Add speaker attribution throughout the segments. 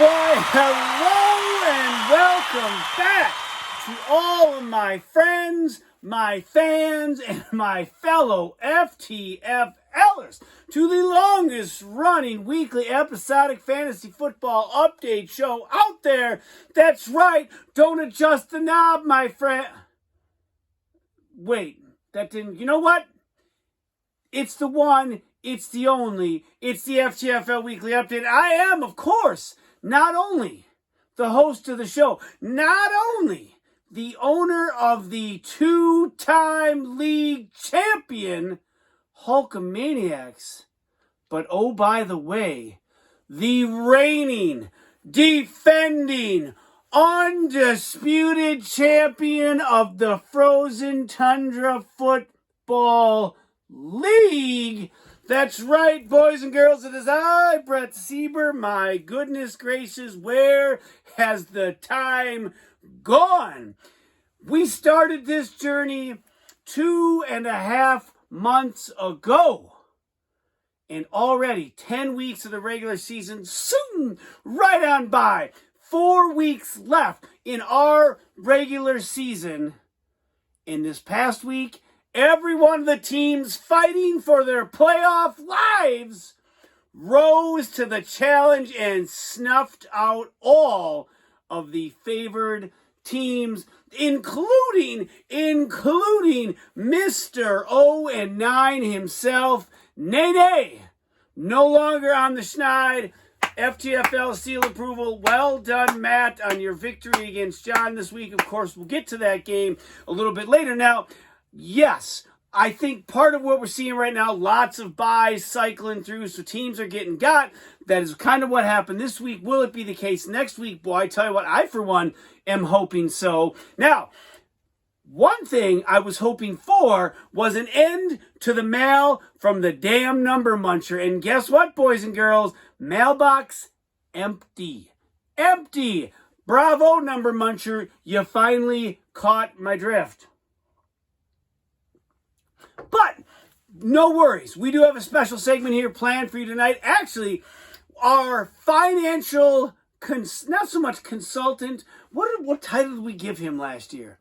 Speaker 1: Why, hello and welcome back to all of my friends, my fans, and my fellow FTFLers to the longest running weekly episodic fantasy football update show out there. That's right, don't adjust the knob, my friend. Wait, that didn't, you know what? It's the one, it's the only, it's the FTFL Weekly Update. I am, of course, not only the host of the show, not only the owner of the two-time league champion Hulkamaniacs, but oh, by the way, the reigning, defending, undisputed champion of the Frozen Tundra Football League. That's right, boys and girls. It is I, Brett Sieber. My goodness gracious, where has the time gone? We started this journey 2.5 months ago. And already 10 weeks of the regular season soon right on by. 4 weeks left in our regular season. In this past week, every one of the teams fighting for their playoff lives rose to the challenge and snuffed out all of the favored teams, including Mr. 0-9 himself, Nene. No longer on the schneid. FTFL seal approval. Well done, Matt, on your victory against John this week. Of course, we'll get to that game a little bit later. Now, yes, I think part of what we're seeing right now, lots of buys cycling through, so teams are getting got. That is kind of what happened this week. Will it be the case next week? Boy, I tell you what, I, for one, am hoping so. Now, one thing I was hoping for was an end to the mail from the damn number muncher. And guess what, boys and girls? Mailbox empty. Empty. Bravo, number muncher. You finally caught my drift. But no worries. We do have a special segment here planned for you tonight. Actually, our financial, not so much consultant, what title did we give him last year?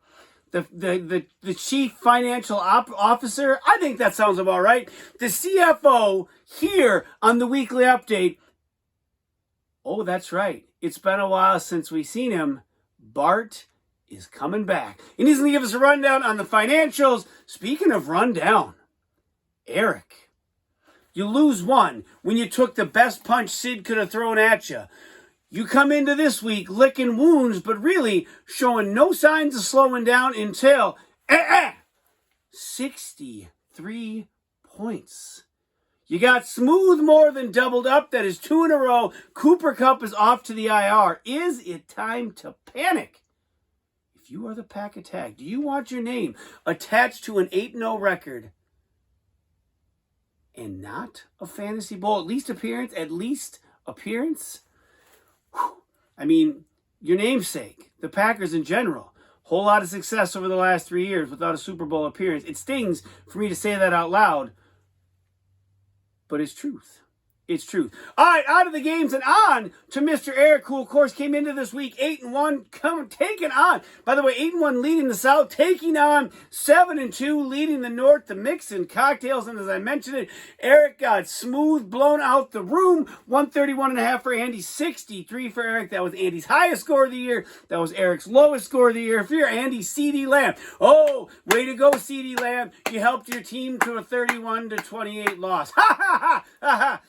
Speaker 1: The chief financial officer? I think that sounds about right. The CFO here on the weekly update. Oh, that's right. It's been a while since we've seen him. Bart is coming back. And he's going to give us a rundown on the financials. Speaking of rundown, Eric, you lose one when you took the best punch Sid could have thrown at you. You come into this week licking wounds, but really showing no signs of slowing down until 63 points. You got Smooth more than doubled up. That is 2 in a row. Cooper Kupp is off to the IR. Is it time to panic? If you are the pack attack, do you want your name attached to an 8-0 record and not a fantasy bowl? At least appearance? I mean, your namesake, the Packers in general, whole lot of success over the last 3 years without a Super Bowl appearance. It stings for me to say that out loud, but it's truth. It's truth. All right, out of the games and on to Mr. Eric, who, of course, came into this week 8-1, taking on, by the way, 8-1 leading the South, taking on 7-2 leading the North, the mix and cocktails. And as I mentioned it, Eric got Smooth blown out the room. 131.5 for Andy, 63 for Eric. That was Andy's highest score of the year. That was Eric's lowest score of the year. For Andy, CeeDee Lamb. Oh, way to go, CeeDee Lamb. You helped your team to a 31-28 loss. Ha, ha, ha, ha, ha.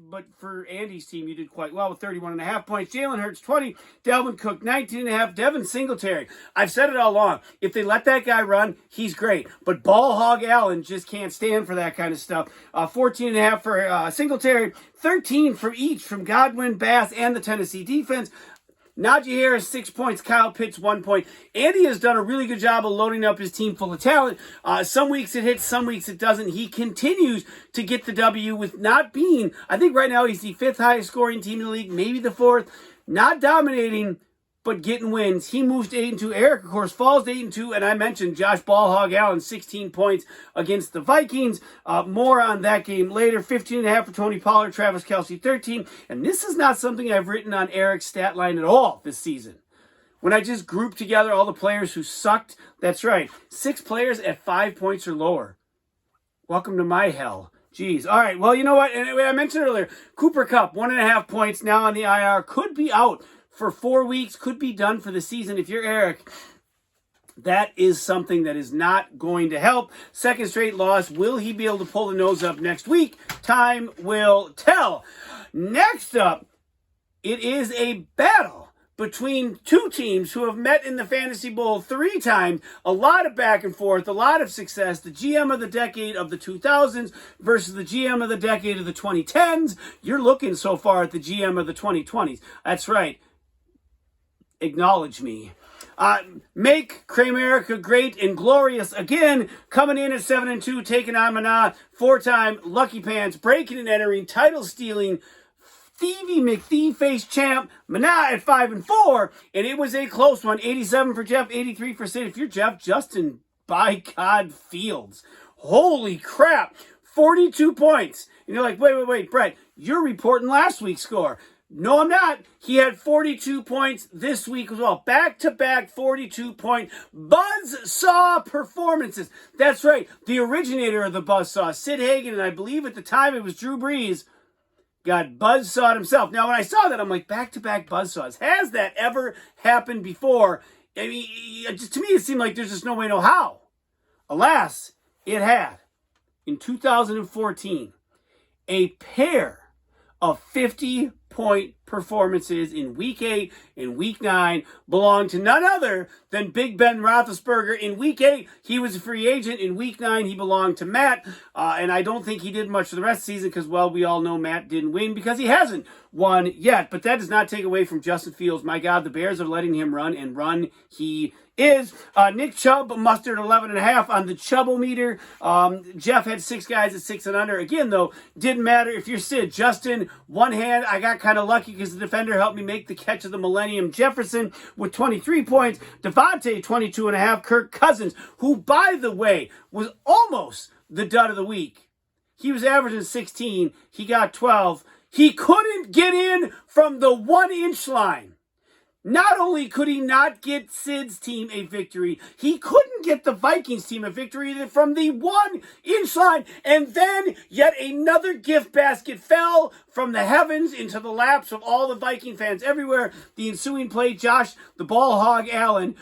Speaker 1: But for Andy's team, you did quite well with 31.5 points. Jalen Hurts, 20. Dalvin Cook, 19.5. Devin Singletary. I've said it all along. If they let that guy run, he's great. But Ball Hog Allen just can't stand for that kind of stuff. 14.5 for Singletary. 13 for each from Godwin, Bass, and the Tennessee defense. Najee Harris, 6 points. Kyle Pitts, 1 point. Andy has done a really good job of loading up his team full of talent. Some weeks it hits, some weeks it doesn't. He continues to get the W with not being, I think right now he's the 5th highest scoring team in the league, maybe the 4th. Not dominating, but getting wins. He moves to 8-2. Eric, of course, falls to 8-2. And I mentioned Josh Ballhog Allen, 16 points against the Vikings. More on that game later. 15.5 for Tony Pollard, Travis Kelce, 13. And this is not something I've written on Eric's stat line at all this season. When I just grouped together all the players who sucked, that's right, 6 players at 5 points or lower. Welcome to my hell. Jeez. All right. Well, you know what? And I mentioned earlier, Cooper Kupp, 1.5 points, now on the IR, could be out for 4 weeks, could be done for the season. If you're Eric, that is something that is not going to help. Second straight loss. Will he be able to pull the nose up next week? Time will tell. Next up, it is a battle between two teams who have met in the Fantasy Bowl 3 times. A lot of back and forth, a lot of success. The GM of the decade of the 2000s versus the GM of the decade of the 2010s. You're looking so far at the GM of the 2020s. That's right. Acknowledge me. Make Kramerica great and glorious again. Coming in at 7-2, taking on Mana, 4-time Lucky Pants, breaking and entering, title stealing, Thievy McThee-face champ, Mana at 5-4, and it was a close one. 87 for Jeff, 83 for Sid. If you're Jeff, Justin, by God, Fields. Holy crap. 42 points. And you're like, wait, Brett, you're reporting last week's score. No, I'm not. He had 42 points this week as well. Back-to-back 42-point buzzsaw performances. That's right. The originator of the buzzsaw, Sid Hagen, and I believe at the time it was Drew Brees, got buzzsawed himself. Now, when I saw that, I'm like, back-to-back buzzsaws. Has that ever happened before? I mean, to me, it seemed like there's just no way, no how. Alas, it had. In 2014, a pair of 50-point performances in Week 8 and Week 9 belonged to none other than Big Ben Roethlisberger. In Week 8, he was a free agent. In Week 9, he belonged to Matt. And I don't think he did much for the rest of the season because, well, we all know Matt didn't win because he hasn't won yet. But that does not take away from Justin Fields. My God, the Bears are letting him run, and run he is. Nick Chubb mustered 11.5 on the Chubbometer. Jeff had 6 guys at 6 and under. Again, though, didn't matter if you're Sid. Justin, one hand, I got kind of lucky because the defender helped me make the catch of the Millennium. Jefferson with 23 points. Devontae, 22.5. Kirk Cousins, who, by the way, was almost the dud of the week. He was averaging 16. He got 12. He couldn't get in from the 1-inch line. Not only could he not get Sid's team a victory, he couldn't get the Vikings team a victory from the 1-inch line. And then yet another gift basket fell from the heavens into the laps of all the Viking fans everywhere. The ensuing play, Josh, the ball hog Allen,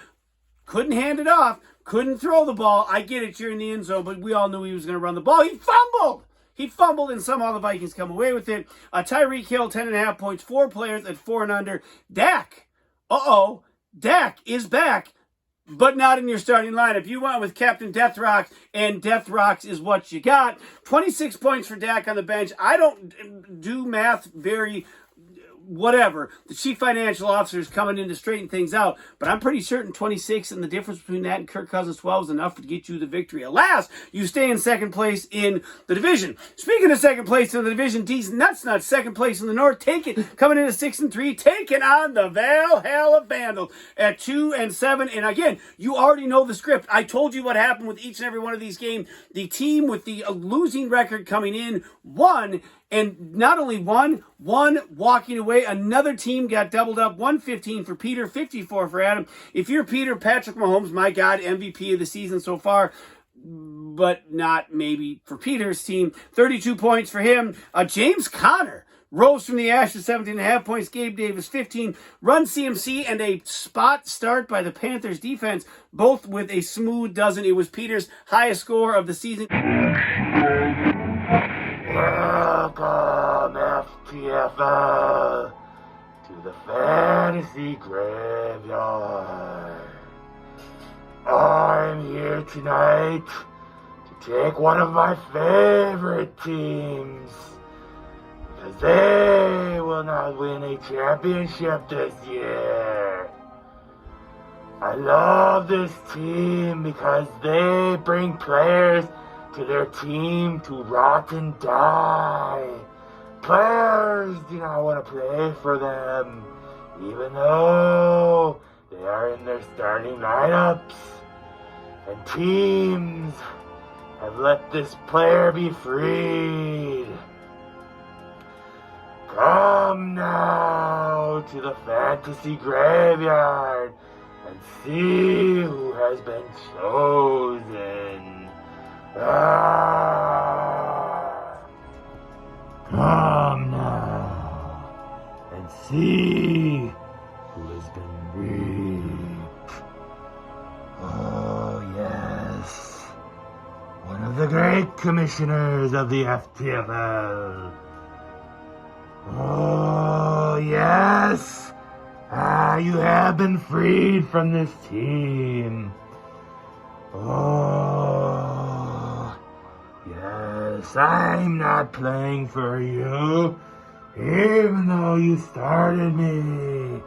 Speaker 1: couldn't hand it off, couldn't throw the ball. I get it, you're in the end zone, but we all knew he was going to run the ball. He fumbled! He fumbled, and somehow the Vikings come away with it. Tyreek Hill, 10.5 points, 4 players at 4 and under. Dak. Dak is back, but not in your starting lineup. You went with Captain Death Rocks, and Death Rocks is what you got. 26 points for Dak on the bench. I don't do math very whatever. The chief financial officer is coming in to straighten things out, but I'm pretty certain 26 and the difference between that and Kirk Cousins 12 is enough to get you the victory. Alas, you stay in second place in the division. Speaking of second place in the division, D's Nuts, second place in the North, coming in at 6-3, taking on the Valhalla Vandals at 2-7. And again, you already know the script. I told you what happened with each and every one of these games. The team with the losing record coming in won. And not only one walking away, another team got doubled up. 115 for Peter, 54 for Adam. If you're Peter, Patrick Mahomes, my God, MVP of the season so far, but not maybe for Peter's team. 32 points for him. James Conner rose from the ashes, 17.5 points. Gabe Davis, 15. Run CMC and a spot start by the Panthers defense, both with a smooth dozen. It was Peter's highest score of the season.
Speaker 2: Welcome, FTFL, to the Fantasy Graveyard. I'm here tonight to take one of my favorite teams, because they will not win a championship this year. I love this team because they bring players to their team to rot and die. Players do not want to play for them. even though they are in their starting lineups. And teams have let this player be freed. Come now to the fantasy graveyard and see who has been chosen. Come now and see who has been reaped. Oh yes, one of the great commissioners of the FTFL. Oh yes, you have been freed from this team. Oh yes, I'm not playing for you, even though you started me.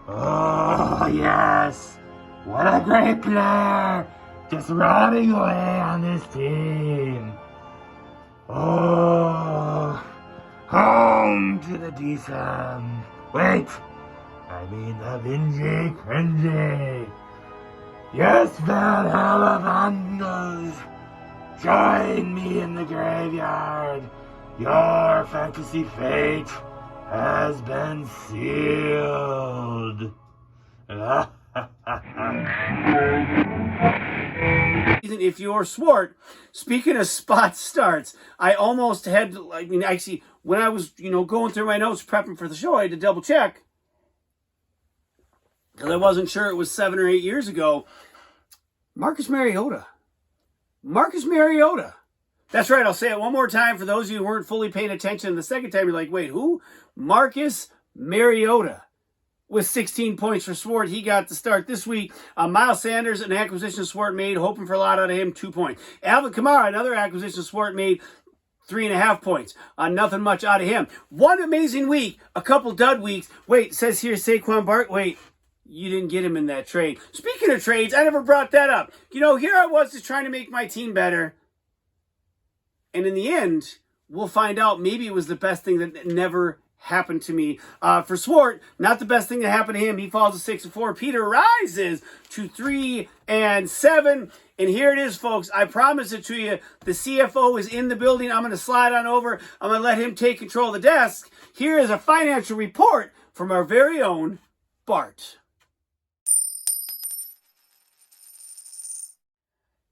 Speaker 2: Oh yes, what a great player, just rotting away on this team. Oh, home to the decent. Wait, I mean the Vinji Cringy. Yes, Valhalla Vandals, join me in the graveyard. Your fantasy fate has been sealed.
Speaker 1: If you're Swart, speaking of spot starts, I almost had to, actually, when I was, going through my notes prepping for the show, I had to double check. Because I wasn't sure it was 7 or 8 years ago. Marcus Mariota. That's right, I'll say it one more time for those of you who weren't fully paying attention. The second time, you're like, wait, who? Marcus Mariota. With 16 points for Swart. He got the start this week. Miles Sanders, an acquisition Swart made, hoping for a lot out of him, 2 points. Alvin Kamara, another acquisition Swart made, 3.5 points. Nothing much out of him. One amazing week, a couple dud weeks. Wait, says here Saquon Barkley. Wait, you didn't get him in that trade. Speaking of trades, I never brought that up. Here I was just trying to make my team better. And in the end, we'll find out maybe it was the best thing that never happened to me. For Swart, not the best thing that happened to him. He falls to 6-4. Peter rises to 3-7. And here it is, folks. I promise it to you. The CFO is in the building. I'm going to slide on over. I'm going to let him take control of the desk. Here is a financial report from our very own Bart.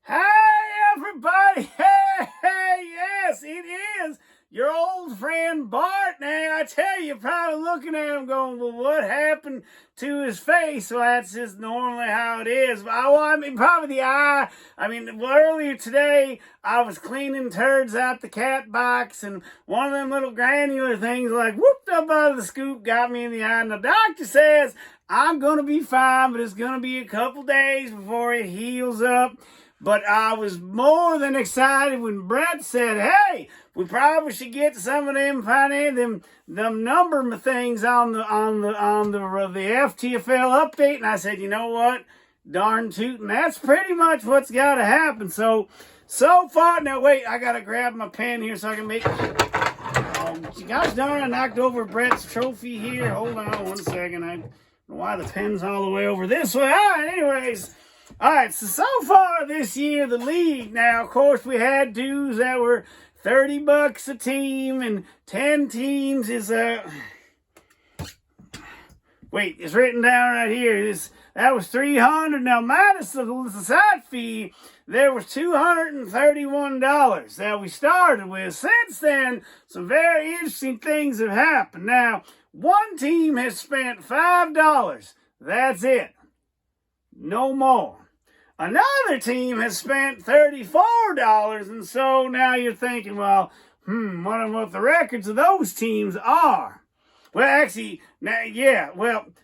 Speaker 1: Hey, everybody. Hey, yes, it is your old friend Bart. Now, I tell you, you're probably looking at him going, well, what happened to his face? Well, that's just normally how it is. Probably the eye. Earlier today, I was cleaning turds out the cat box, and one of them little granular things whooped up out of the scoop, got me in the eye. And the doctor says, I'm going to be fine, but it's going to be a couple days before it heals up. But I was more than excited when Brett said, hey, we probably should get some of them number things on the FTFL update. And I said, you know what? Darn tootin', that's pretty much what's got to happen. So far, now wait, I got to grab my pen here so I can make, gosh darn, I knocked over Brett's trophy here. Hold on 1 second. I don't know why the pen's all the way over this way. All right, anyways. All right, so far this year, the league, now, of course, we had dues that were $30 a team, and 10 teams is, wait, it's written down right here. That was $300. Now, minus the side fee, there was $231 that we started with. Since then, some very interesting things have happened. Now, one team has spent $5. That's it. No more. Another team has spent $34, and so now you're thinking, well, wonder what the records of those teams are. Well, actually,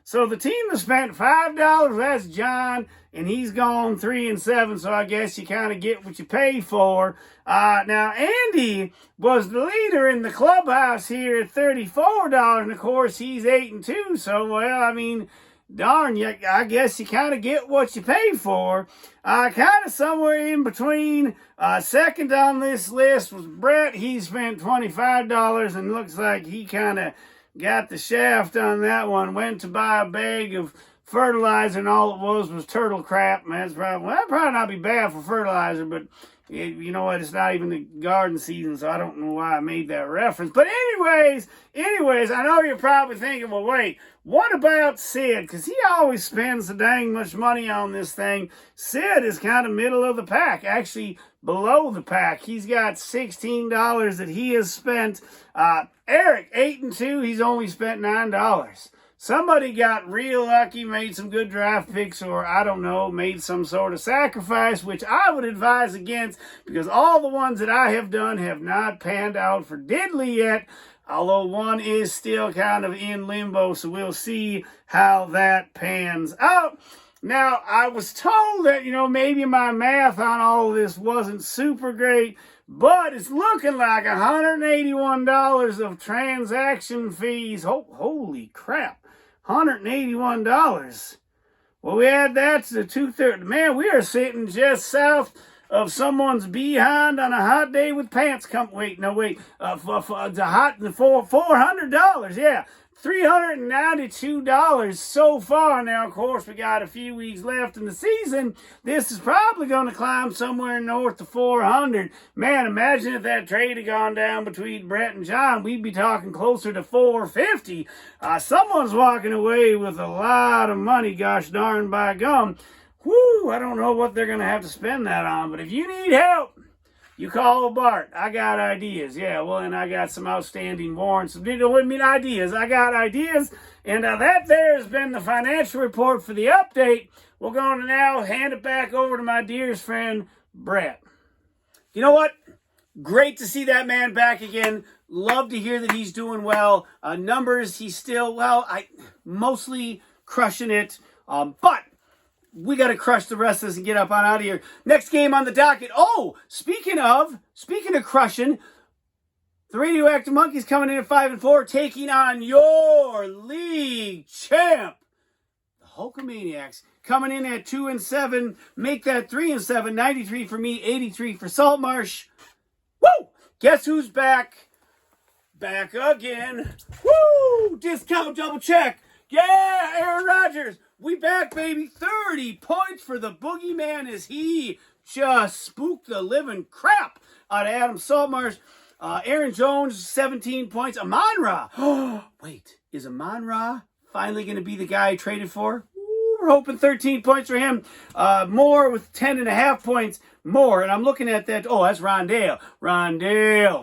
Speaker 1: so the team that spent $5, that's John, and he's gone 3-7, so I guess you kind of get what you pay for. Now, Andy was the leader in the clubhouse here at $34, and of course, he's 8-2, so, darn, I guess you kind of get what you pay for. Kind of somewhere in between. Second on this list was Brett. He spent $25 and looks like he kind of got the shaft on that one. Went to buy a bag of fertilizer, and all it was turtle crap. Man, that'd probably not be bad for fertilizer, but you know what? It's not even the garden season, so I don't know why I made that reference. But anyways, I know you're probably thinking, well, wait, what about Sid? Because he always spends so dang much money on this thing. Sid is kind of middle of the pack, actually below the pack. He's got $16 that he has spent. Eric, 8-2, he's only spent $9. Somebody got real lucky, made some good draft picks, or I don't know, made some sort of sacrifice, which I would advise against, because all the ones that I have done have not panned out for diddly yet, although one is still kind of in limbo, so we'll see how that pans out. Now, I was told that, maybe my math on all of this wasn't super great, but it's looking like $181 of transaction fees. Holy crap. $181. Well, we add that to the 230. Man, we are sitting just south of someone's behind on a hot day with pants. $400. Yeah, $392 so far. Now, of course, we got a few weeks left in the season. This is probably going to climb somewhere north of 400. Man, imagine if that trade had gone down between Brett and John. We'd be talking closer to 450. Someone's walking away with a lot of money, gosh darn by gum. Whoo, I don't know what they're going to have to spend that on, but if you need help, you call Bart. I got ideas. Yeah, well, and I got some outstanding warrants. Ideas. I got ideas. And that there has been the financial report for the update. We're going to now hand it back over to my dearest friend, Brett. You know what? Great to see that man back again. Love to hear that he's doing well. Numbers, he's still, mostly crushing it. But we got to crush the rest of this and get up on out of here. Next game on the docket. Oh, speaking of crushing, the Radioactive Monkeys coming in at 5-4, taking on your league champ, the Hulkamaniacs, coming in at 2-7. Make that 3-7. 93 for me, 83 for Saltmarsh. Woo! Guess who's back? Back again. Woo! Discount double check. Yeah, Aaron Rodgers. We back, baby. 30 points for the boogeyman as he just spooked the living crap out of Adam Saltmarsh. Aaron Jones, 17 points. Amon-Ra. Wait, is Amon-Ra finally going to be the guy I traded for? Ooh, we're hoping 13 points for him. Moore with 10.5 points. Moore, and I'm looking at that. Oh, that's Rondale.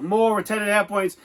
Speaker 1: Moore with 10.5 points.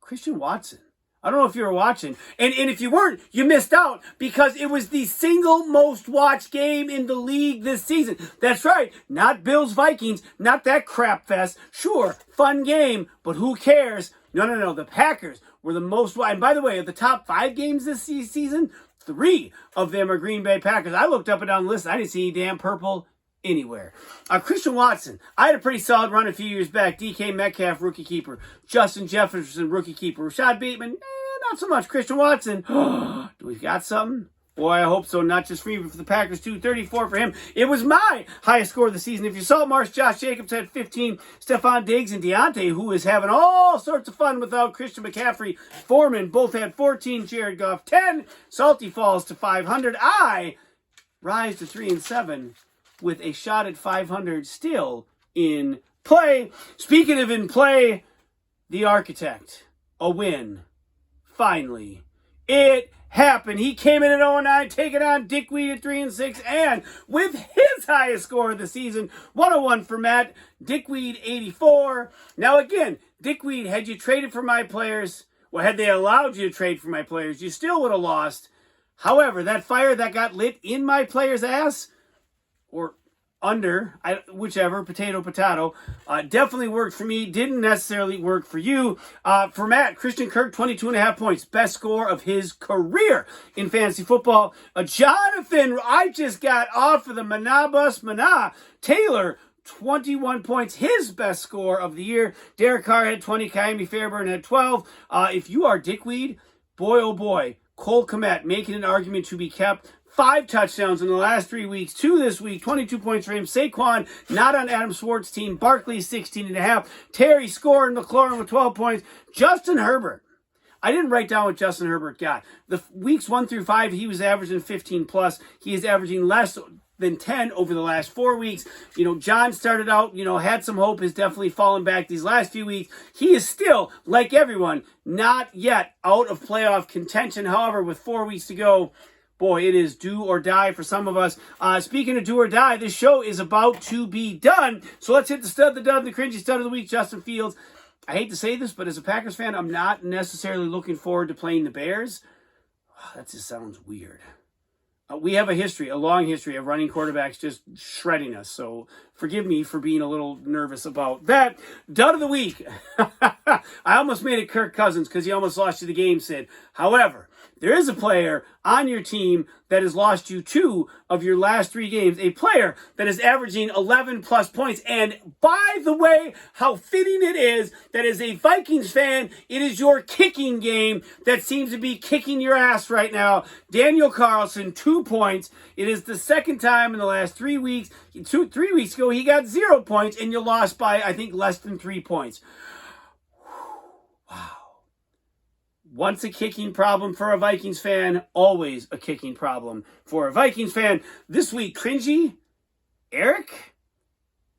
Speaker 1: Christian Watson. I don't know if you were watching. And if you weren't, you missed out because it was the single most watched game in the league this season. That's right. Not Bills-Vikings. Not that crap fest. Sure, fun game, but who cares? No. The Packers were the most watched. And by the way, of the top 5 games this season, 3 of them are Green Bay Packers. I looked up and down the list. I didn't see any damn purple anywhere. Christian Watson. I had a pretty solid run a few years back. DK Metcalf, rookie keeper. Justin Jefferson, rookie keeper. Rashad Bateman, not so much. Christian Watson. Do we got something? Boy, I hope so. Not just for me, but for the Packers too. 34 for him. It was my highest score of the season. If you saw Marsh, Josh Jacobs had 15. Stephon Diggs and Deontay, who is having all sorts of fun without Christian McCaffrey. Foreman both had 14. Jared Goff 10. Salty falls to 500. I rise to 3-7 with a shot at 500 still in play. Speaking of in play, the Architect. A win. Finally. It happened. He came in at 0-9, taking on Dickweed at 3-6, and with his highest score of the season, 101 for Matt, Dickweed 84. Now again, Dickweed, had you traded for my players, well, had they allowed you to trade for my players, you still would have lost. However, that fire that got lit in my player's ass, or under, whichever, potato, definitely worked for me. Didn't necessarily work for you. For Matt, Christian Kirk, 22.5 points. Best score of his career in fantasy football. Jonathan, I just got off of the Mana Taylor, 21 points. His best score of the year. Derek Carr had 20. Kaimi Fairburn had 12. If you are Dickweed, boy, oh boy, Cole Kmet making an argument to be kept. 5 touchdowns in the last 3 weeks. 2 this week. 22 points for him. Saquon, not on Adam Swartz's team. Barkley, 16.5. Terry scoring. McLaurin with 12 points. Justin Herbert. I didn't write down what Justin Herbert got. The weeks 1 through 5, he was averaging 15 plus. He is averaging less than 10 over the last 4 weeks. John started out, had some hope, has definitely fallen back these last few weeks. He is still, like everyone, not yet out of playoff contention. However, with 4 weeks to go, boy, it is do or die for some of us. Speaking of do or die, this show is about to be done. So let's hit the stud, the dud, the cringy stud of the week, Justin Fields. I hate to say this, but as a Packers fan, I'm not necessarily looking forward to playing the Bears. That just sounds weird. We have a long history of running quarterbacks just shredding us. So forgive me for being a little nervous about that. Dud of the week. I almost made it Kirk Cousins because he almost lost you the game, Sid. However, there is a player on your team that has lost you 2 of your last 3 games. A player that is averaging 11 plus points. And by the way, how fitting it is that as a Vikings fan, it is your kicking game that seems to be kicking your ass right now. Daniel Carlson, 2 points. It is the second time in the last 3 weeks. 3 weeks ago, he got 0 points, and you lost by, I think, less than 3 points. Wow. Once a kicking problem for a Vikings fan, always a kicking problem for a Vikings fan. This week, cringy, Eric,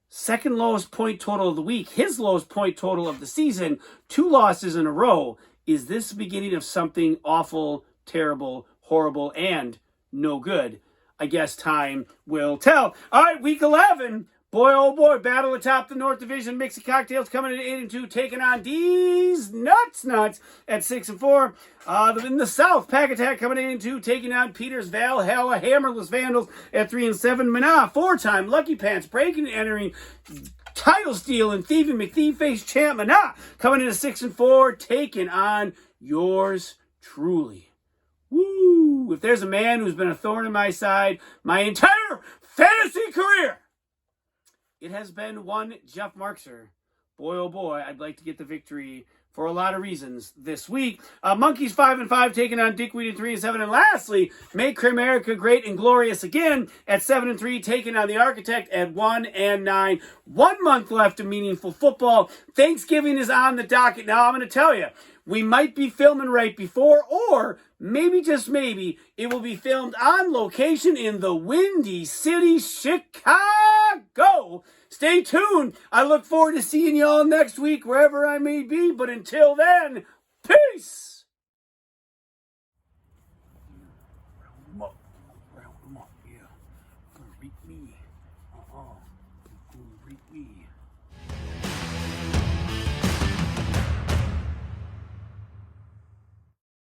Speaker 1: second lowest point total of the week, his lowest point total of the season, 2 losses in a row. Is this the beginning of something awful, terrible, horrible, and no good? I guess time will tell. All right, week 11. Boy, oh boy, battle atop the North Division. Mix of cocktails coming in at 8-2, taking on D's nuts at 6-4. In the South, Pack Attack coming in at 2, taking on Peter's Valhalla Hammerless Vandals at 3-7. Mana, 4-time Lucky Pants, breaking and entering, title steal and thieving McThief-Face champ Mana coming in at 6-4, taking on yours truly. Woo! If there's a man who's been a thorn in my side my entire fantasy career, it has been one Jeff Markser. Boy, oh boy, I'd like to get the victory for a lot of reasons this week. Monkeys 5-5 taking on Dickweed at 3-7. And lastly, Make America Great and Glorious again at 7-3, taking on the Architect at 1-9. 1 month left of meaningful football. Thanksgiving is on the docket. Now, I'm going to tell you, we might be filming right before, or maybe, just maybe, it will be filmed on location in the Windy City, Chicago. Stay tuned. I look forward to seeing y'all next week, wherever I may be. But until then, peace.